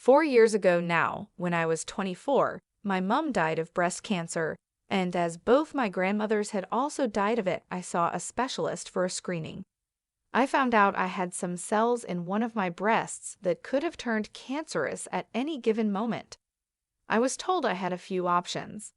4 years ago now, when I was 24, my mom died of breast cancer, and as both my grandmothers had also died of it, I saw a specialist for a screening. I found out I had some cells in one of my breasts that could have turned cancerous at any given moment. I was told I had a few options.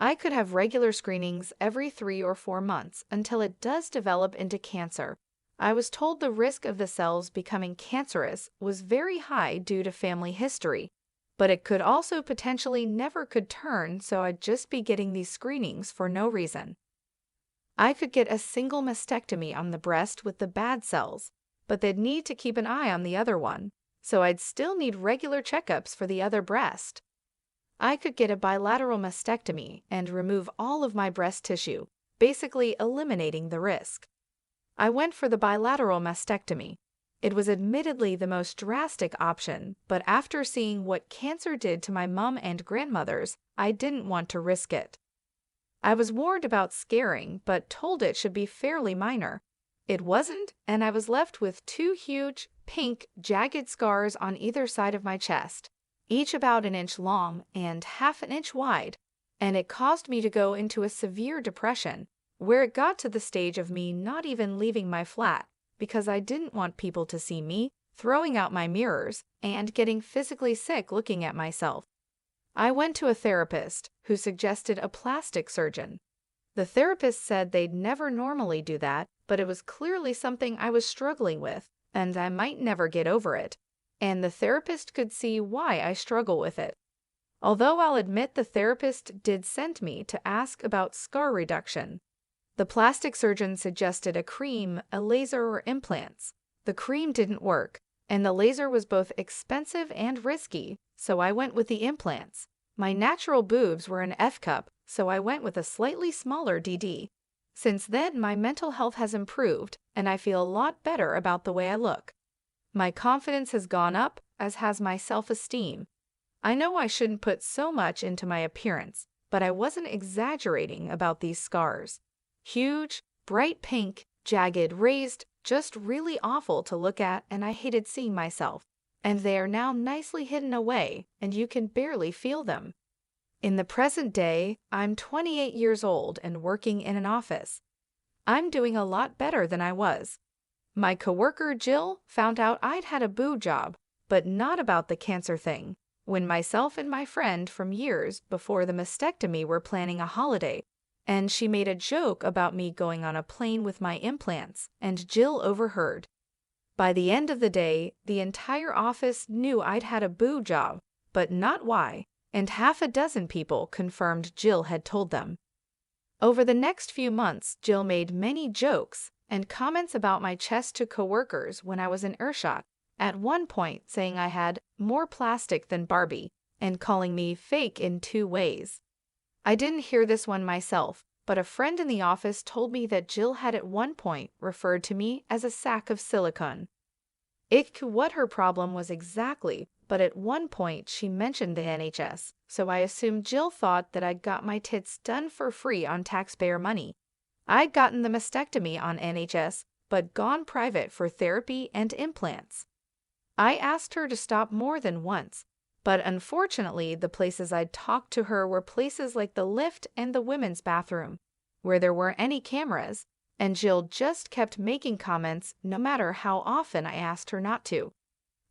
I could have regular screenings every 3 or 4 months until it does develop into cancer. I was told the risk of the cells becoming cancerous was very high due to family history, but it could also potentially never could turn, so I'd just be getting these screenings for no reason. I could get a single mastectomy on the breast with the bad cells, but they'd need to keep an eye on the other one, so I'd still need regular checkups for the other breast. I could get a bilateral mastectomy and remove all of my breast tissue, basically eliminating the risk. I went for the bilateral mastectomy. It was admittedly the most drastic option, but after seeing what cancer did to my mom and grandmothers, I didn't want to risk it. I was warned about scarring, but told it should be fairly minor. It wasn't, and I was left with 2 huge, pink, jagged scars on either side of my chest, each about an inch long and half an inch wide, and it caused me to go into a severe depression, where it got to the stage of me not even leaving my flat because I didn't want people to see me, throwing out my mirrors, and getting physically sick looking at myself. I went to a therapist who suggested a plastic surgeon. The therapist said they'd never normally do that, but it was clearly something I was struggling with, and I might never get over it. And the therapist could see why I struggle with it. Although I'll admit the therapist did send me to ask about scar reduction. The plastic surgeon suggested a cream, a laser, or implants. The cream didn't work, and the laser was both expensive and risky, so I went with the implants. My natural boobs were an F cup, so I went with a slightly smaller DD. Since then, my mental health has improved, and I feel a lot better about the way I look. My confidence has gone up, as has my self-esteem. I know I shouldn't put so much into my appearance, but I wasn't exaggerating about these scars. Huge, bright pink, jagged, raised, just really awful to look at, and I hated seeing myself. And they are now nicely hidden away, and you can barely feel them. In the present day, I'm 28 years old and working in an office. I'm doing a lot better than I was. My coworker Jill found out I'd had a boob job, but not about the cancer thing, when myself and my friend from years before the mastectomy were planning a holiday, and she made a joke about me going on a plane with my implants, and Jill overheard. By the end of the day, the entire office knew I'd had a boob job, but not why, and half a dozen people confirmed Jill had told them. Over the next few months, Jill made many jokes and comments about my chest to coworkers when I was in earshot, at one point saying I had more plastic than Barbie and calling me fake in 2 ways. I didn't hear this one myself, but a friend in the office told me that Jill had at one point referred to me as a sack of silicone. What her problem was exactly, but at one point she mentioned the NHS, so I assumed Jill thought that I'd got my tits done for free on taxpayer money. I'd gotten the mastectomy on NHS, but gone private for therapy and implants. I asked her to stop more than once, but unfortunately the places I'd talked to her were places like the lift and the women's bathroom, where there weren't any cameras, and Jill just kept making comments no matter how often I asked her not to.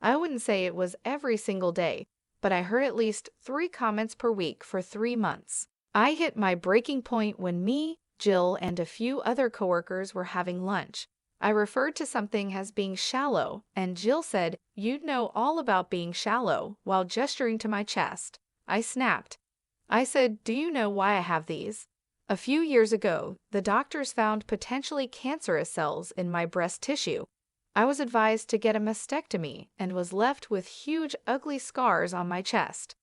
I wouldn't say it was every single day, but I heard at least 3 comments per week for 3 months. I hit my breaking point when me, Jill, and a few other coworkers were having lunch. I referred to something as being shallow, and Jill said, "You'd know all about being shallow," while gesturing to my chest. I snapped. I said, "Do you know why I have these?" A few years ago, the doctors found potentially cancerous cells in my breast tissue. I was advised to get a mastectomy and was left with huge, ugly scars on my chest.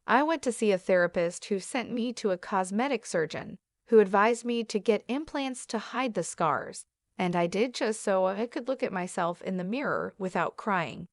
I went to see a therapist who sent me to a cosmetic surgeon, who advised me to get implants to hide the scars, and I did just so I could look at myself in the mirror without crying.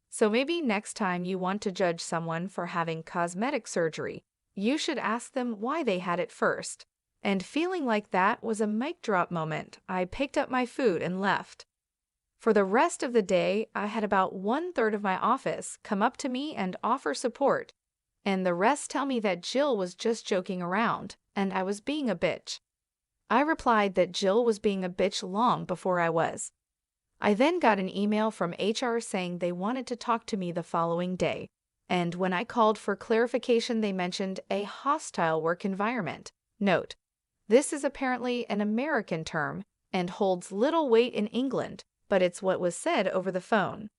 So maybe next time you want to judge someone for having cosmetic surgery, you should ask them why they had it first. And feeling like that was a mic drop moment, I picked up my food and left. For the rest of the day, I had about 1/3 of my office come up to me and offer support, and the rest tell me that Jill was just joking around and I was being a bitch. I replied that Jill was being a bitch long before I was. I then got an email from HR saying they wanted to talk to me the following day, and when I called for clarification, they mentioned a hostile work environment. Note: this is apparently an American term and holds little weight in England, but it's what was said over the phone.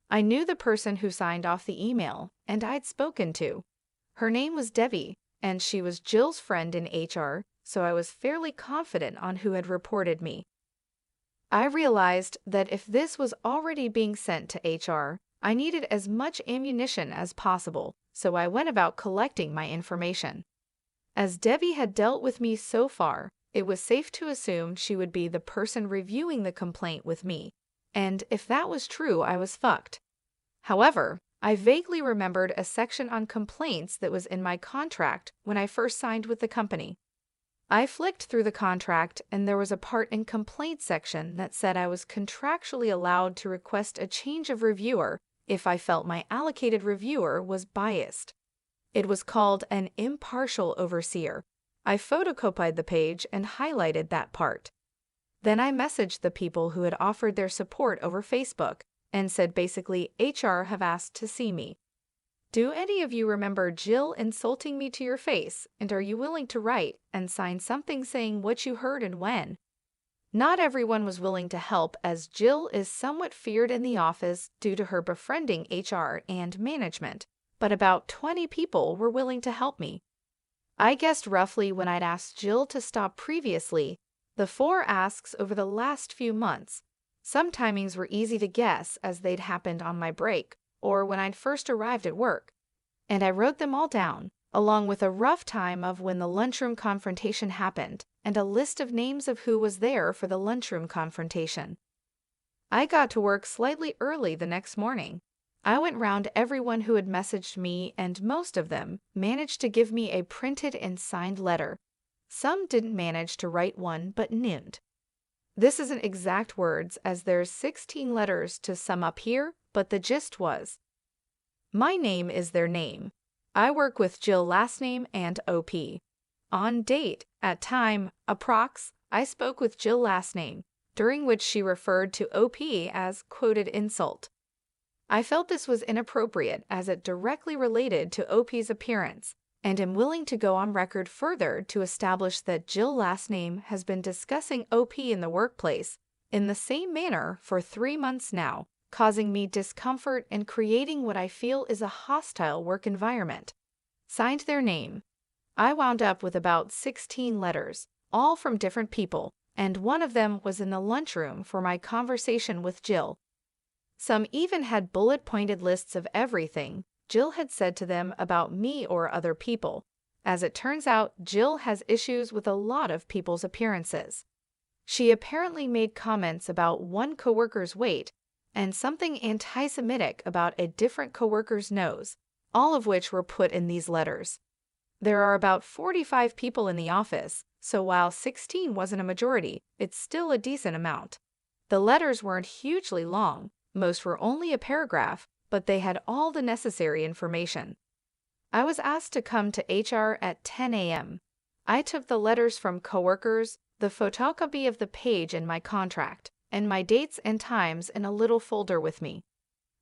I knew the person who signed off the email, and I'd spoken to. Her name was Debbie, and she was Jill's friend in HR, so I was fairly confident on who had reported me. I realized that if this was already being sent to HR, I needed as much ammunition as possible, so I went about collecting my information. As Debbie had dealt with me so far, it was safe to assume she would be the person reviewing the complaint with me, and if that was true, I was fucked. However, I vaguely remembered a section on complaints that was in my contract when I first signed with the company. I flicked through the contract, and there was a part in complaints section that said I was contractually allowed to request a change of reviewer if I felt my allocated reviewer was biased. It was called an impartial overseer. I photocopied the page and highlighted that part. Then I messaged the people who had offered their support over Facebook and said basically, HR have asked to see me. Do any of you remember Jill insulting me to your face, and are you willing to write and sign something saying what you heard and when? Not everyone was willing to help, as Jill is somewhat feared in the office due to her befriending HR and management, but about 20 people were willing to help me. I guessed roughly when I'd asked Jill to stop previously, the 4 asks over the last few months. Some timings were easy to guess as they'd happened on my break or when I'd first arrived at work, and I wrote them all down, along with a rough time of when the lunchroom confrontation happened and a list of names of who was there for the lunchroom confrontation. I got to work slightly early the next morning. I went round everyone who had messaged me, and most of them managed to give me a printed and signed letter. Some didn't manage to write one but nibbled. This isn't exact words, as there's 16 letters to sum up here, but the gist was: my name is their name. I work with Jill last name and OP. On date, at time, approx, I spoke with Jill last name, during which she referred to OP as quoted insult. I felt this was inappropriate as it directly related to OP's appearance, and am willing to go on record further to establish that Jill last name has been discussing OP in the workplace in the same manner for 3 months now, causing me discomfort and creating what I feel is a hostile work environment. Signed their name. I wound up with about 16 letters, all from different people, and one of them was in the lunchroom for my conversation with Jill. Some even had bullet-pointed lists of everything Jill had said to them about me or other people. As it turns out, Jill has issues with a lot of people's appearances. She apparently made comments about one coworker's weight and something anti-Semitic about a different coworker's nose, all of which were put in these letters. There are about 45 people in the office, so while 16 wasn't a majority, it's still a decent amount. The letters weren't hugely long, most were only a paragraph, but they had all the necessary information. I was asked to come to HR at 10 a.m. I took the letters from coworkers, the photocopy of the page in my contract, and my dates and times in a little folder with me.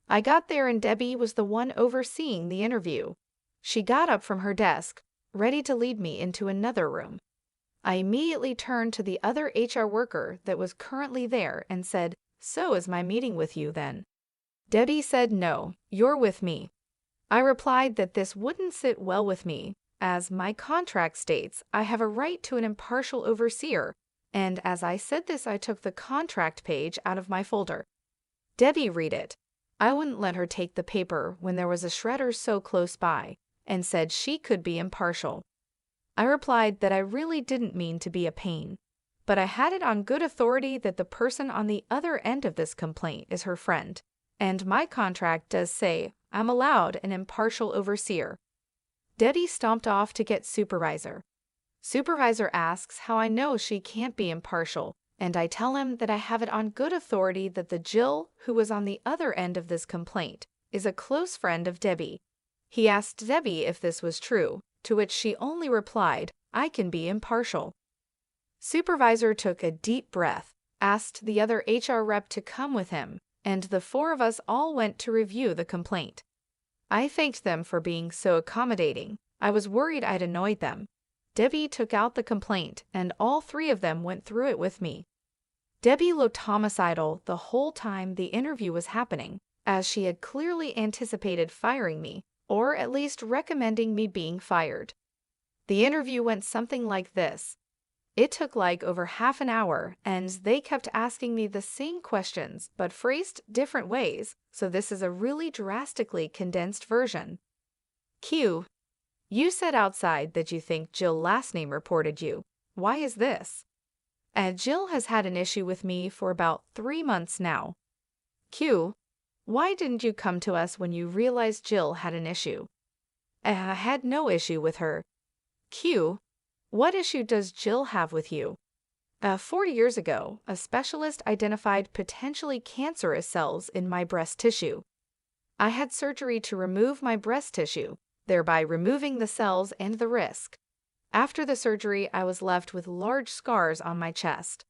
I got there and Debbie was the one overseeing the interview. She got up from her desk, ready to lead me into another room. I immediately turned to the other HR worker that was currently there and said, "So is my meeting with you then?" Debbie said, "No, you're with me." I replied that this wouldn't sit well with me, as my contract states I have a right to an impartial overseer, and as I said this, I took the contract page out of my folder. Debbie read it. I wouldn't let her take the paper when there was a shredder so close by, and said she could be impartial. I replied that I really didn't mean to be a pain, but I had it on good authority that the person on the other end of this complaint is her friend, and my contract does say I'm allowed an impartial overseer. Debbie stomped off to get supervisor. Supervisor asks how I know she can't be impartial, and I tell him that I have it on good authority that the Jill who was on the other end of this complaint is a close friend of Debbie. He asked Debbie if this was true, to which she only replied, "I can be impartial." Supervisor took a deep breath, asked the other HR rep to come with him, and the four of us all went to review the complaint. I thanked them for being so accommodating. I was worried I'd annoyed them. Debbie took out the complaint, and all three of them went through it with me. Debbie looked homicidal the whole time the interview was happening, as she had clearly anticipated firing me, or at least recommending me being fired. The interview went something like this. It took like over half an hour, and they kept asking me the same questions but phrased different ways, so this is a really drastically condensed version. Q. You said outside that you think Jill last name reported you. Why is this? Jill has had an issue with me for about 3 months now. Q. Why didn't you come to us when you realized Jill had an issue? I had no issue with her. Q. What issue does Jill have with you? 40 years ago, a specialist identified potentially cancerous cells in my breast tissue. I had surgery to remove my breast tissue, thereby removing the cells and the risk. After the surgery, I was left with large scars on my chest.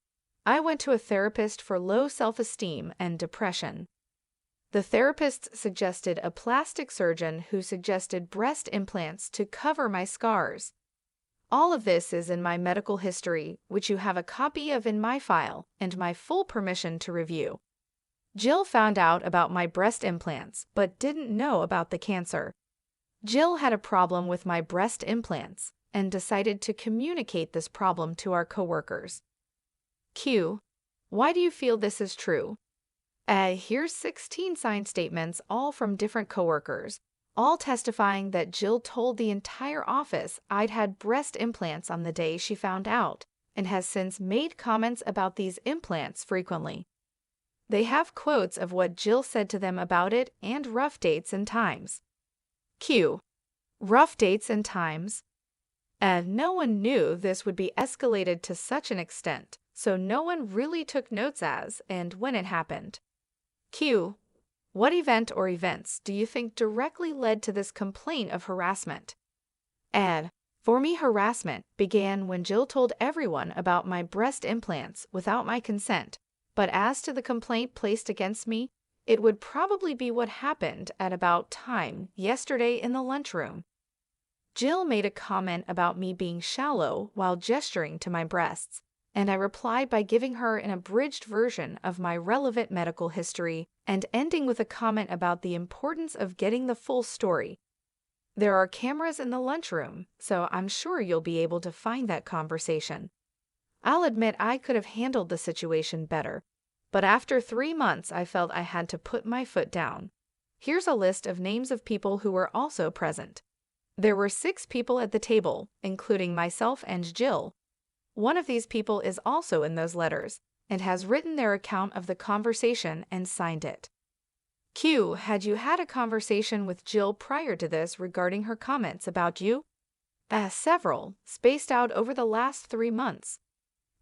I went to a therapist for low self-esteem and depression. The therapist suggested a plastic surgeon who suggested breast implants to cover my scars. All of this is in my medical history, which you have a copy of in my file and my full permission to review. Jill found out about my breast implants but didn't know about the cancer. Jill had a problem with my breast implants and decided to communicate this problem to our coworkers. Q. Why do you feel this is true? Here's 16 signed statements, all from different coworkers, all testifying that Jill told the entire office I'd had breast implants on the day she found out, and has since made comments about these implants frequently. They have quotes of what Jill said to them about it and rough dates and times. Q. Rough dates and times? No one knew this would be escalated to such an extent, so no one really took notes as and when it happened. Q. What event or events do you think directly led to this complaint of harassment? For me, harassment began when Jill told everyone about my breast implants without my consent, but as to the complaint placed against me, it would probably be what happened at about time yesterday in the lunchroom. Jill made a comment about me being shallow while gesturing to my breasts, and I replied by giving her an abridged version of my relevant medical history and ending with a comment about the importance of getting the full story. There are cameras in the lunchroom, so I'm sure you'll be able to find that conversation. I'll admit I could have handled the situation better, but after 3 months I felt I had to put my foot down. Here's a list of names of people who were also present. There were 6 people at the table, including myself and Jill. One of these people is also in those letters and has written their account of the conversation and signed it. Q. Had you had a conversation with Jill prior to this regarding her comments about you? Several, spaced out over the last 3 months.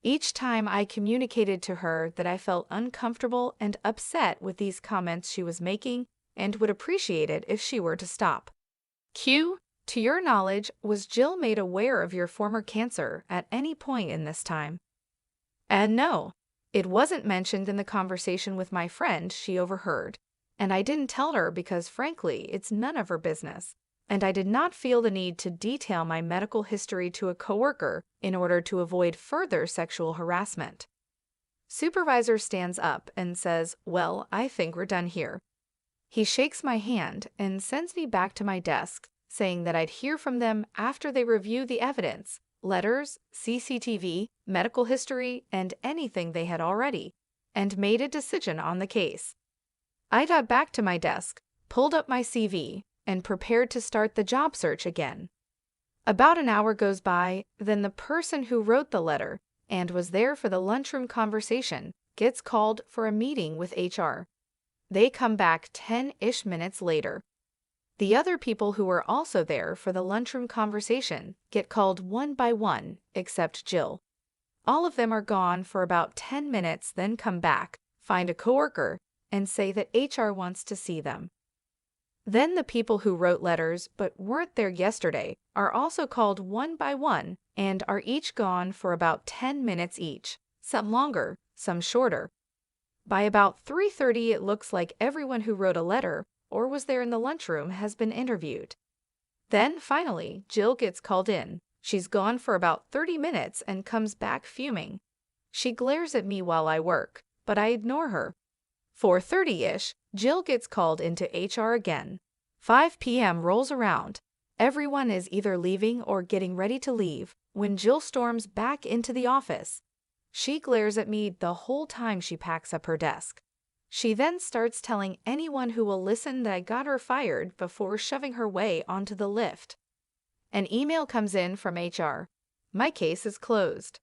Each time I communicated to her that I felt uncomfortable and upset with these comments she was making and would appreciate it if she were to stop. Q. To your knowledge, was Jill made aware of your former cancer at any point in this time? No. It wasn't mentioned in the conversation with my friend she overheard, and I didn't tell her because, frankly, it's none of her business, and I did not feel the need to detail my medical history to a coworker in order to avoid further sexual harassment. Supervisor stands up and says, "Well, I think we're done here." He shakes my hand and sends me back to my desk, saying that I'd hear from them after they review the evidence, letters, CCTV, medical history, and anything they had already, and made a decision on the case. I got back to my desk, pulled up my CV, and prepared to start the job search again. About an hour goes by, then the person who wrote the letter and was there for the lunchroom conversation gets called for a meeting with HR. They come back 10-ish minutes later. The other people who were also there for the lunchroom conversation get called one by one, except Jill. All of them are gone for about 10 minutes, then come back, find a coworker, and say that HR wants to see them. Then the people who wrote letters but weren't there yesterday are also called one by one and are each gone for about 10 minutes each, some longer, some shorter. By about 3:30, it looks like everyone who wrote a letter or was there in the lunchroom has been interviewed. Then, finally, Jill gets called in. She's gone for about 30 minutes and comes back fuming. She glares at me while I work, but I ignore her. 4:30-ish, Jill gets called into HR again. 5 p.m. rolls around. Everyone is either leaving or getting ready to leave when Jill storms back into the office. She glares at me the whole time she packs up her desk. She then starts telling anyone who will listen that I got her fired before shoving her way onto the lift. An email comes in from HR. My case is closed.